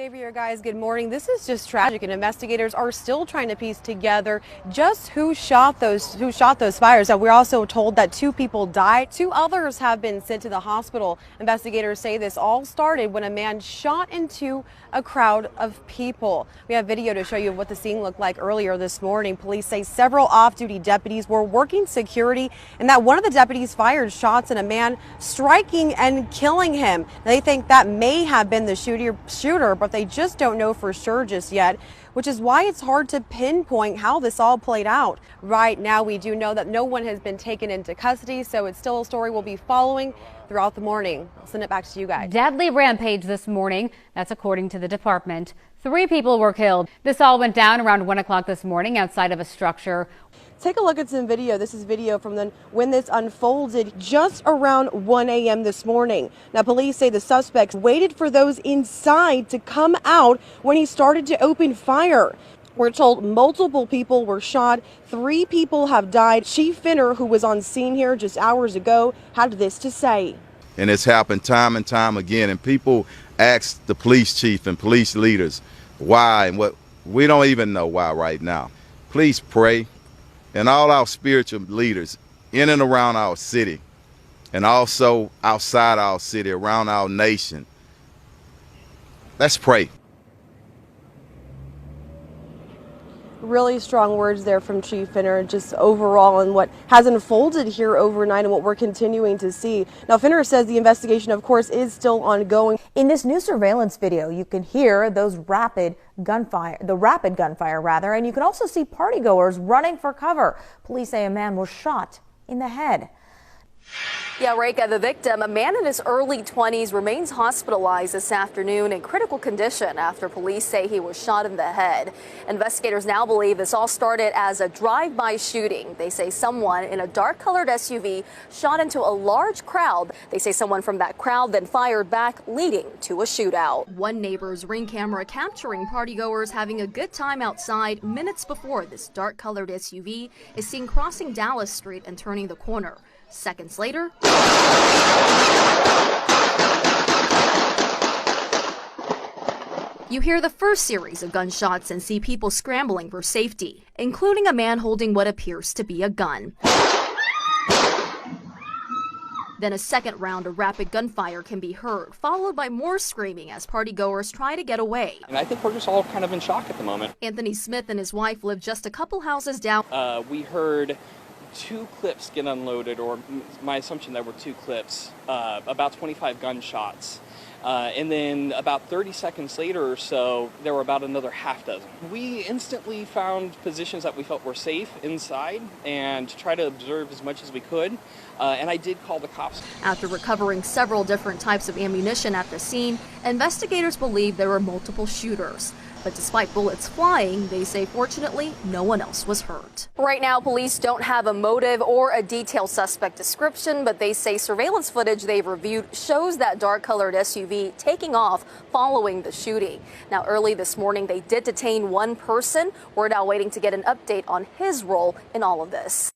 Xavier, guys, good morning. This is just tragic, and investigators are still trying to piece together just who shot those fires. We're also told that 2 people died. 2 others have been sent to the hospital. Investigators say this all started when a man shot into a crowd of people. We have video to show you what the scene looked like earlier this morning. Police say several off-duty deputies were working security and that one of the deputies fired shots at a man, striking and killing him. They think that may have been the shooter, but they just don't know for sure just yet, which is why it's hard to pinpoint how this all played out. Right now, we do know that no one has been taken into custody, so it's still a story we'll be following throughout the morning. I'll send it back to you guys. Deadly rampage this morning. That's according to the department. 3 people were killed. This all went down around 1 o'clock this morning outside of a structure. Take a look at some video. This is video from when this unfolded just around 1 a.m. this morning. Now, police say the suspects waited for those inside to come out when he started to open fire. We're told multiple people were shot. 3 people have died. Chief Finner, who was on scene here just hours ago, had this to say. And it's happened time and time again. And people ask the police chief and police leaders why and what. We don't even know why right now. Please pray. And all our spiritual leaders in and around our city and also outside our city, around our nation. Let's pray. Really strong words there from Chief Finner, just overall and what has unfolded here overnight and what we're continuing to see. Now, Finner says the investigation, of course, is still ongoing. In this new surveillance video, you can hear those rapid gunfire, and you can also see partygoers running for cover. Police say a man was shot in the head. Yeah, Reka, the victim, a man in his early 20s, remains hospitalized this afternoon in critical condition after police say he was shot in the head. Investigators now believe this all started as a drive-by shooting. They say someone in a dark-colored SUV shot into a large crowd. They say someone from that crowd then fired back, leading to a shootout. One neighbor's Ring camera capturing partygoers having a good time outside minutes before this dark-colored SUV is seen crossing Dallas Street and turning the corner. Seconds later, you hear the first series of gunshots and see people scrambling for safety, including a man holding what appears to be a gun. Then a second round of rapid gunfire can be heard, followed by more screaming as partygoers try to get away. And I think we're just all kind of in shock at the moment. Anthony Smith and his wife live just a couple houses down. We heard 2 clips get unloaded, or my assumption that were 2 clips, about 25 gunshots. And then about 30 seconds later or so, there were about another half dozen. We instantly found positions that we felt were safe inside and tried to observe as much as we could. And I did call the cops. After recovering several different types of ammunition at the scene, investigators believe there were multiple shooters. But despite bullets flying, they say fortunately no one else was hurt. Right now, police don't have a motive or a detailed suspect description, but they say surveillance footage they've reviewed shows that dark-colored SUV taking off following the shooting. Now, early this morning, they did detain one person. We're now waiting to get an update on his role in all of this.